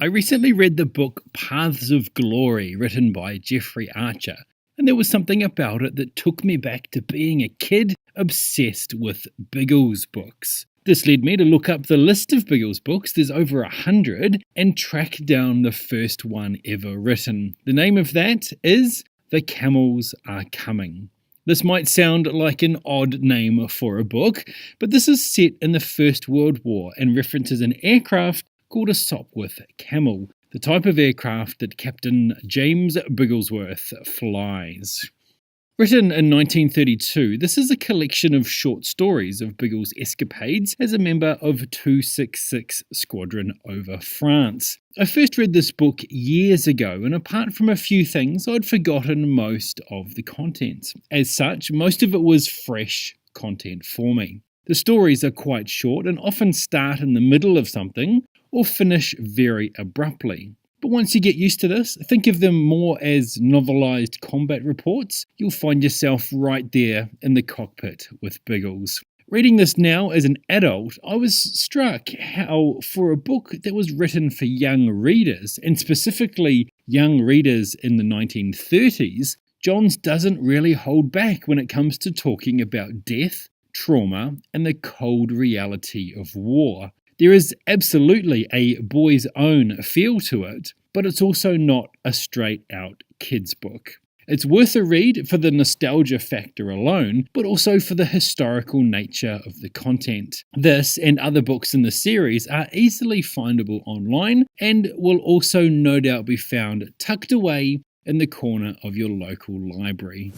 I recently read the book Paths of Glory, written by Jeffrey Archer, and there was something about it that took me back to being a kid obsessed with Biggles books. This led me to look up the list of Biggles books, there's over 100, and track down the first one ever written. The name of that is The Camels Are Coming. This might sound like an odd name for a book, but this is set in the First World War and references an aircraft called a Sopwith Camel, the type of aircraft that Captain James Bigglesworth flies. Written in 1932, this is a collection of short stories of Biggles' escapades as a member of 266 Squadron over France. I first read this book years ago, and apart from a few things, I'd forgotten most of the content. As such, most of it was fresh content for me. The stories are quite short and often start in the middle of something or finish very abruptly. But once you get used to this, think of them more as novelised combat reports. You'll find yourself right there in the cockpit with Biggles. Reading this now as an adult, I was struck how, for a book that was written for young readers, and specifically young readers in the 1930s, Johns doesn't really hold back when it comes to talking about death, trauma, and the cold reality of war. There is absolutely a boy's own feel to it, but it's also not a straight-out kids' book. It's worth a read for the nostalgia factor alone, but also for the historical nature of the content. This and other books in the series are easily findable online and will also no doubt be found tucked away in the corner of your local library.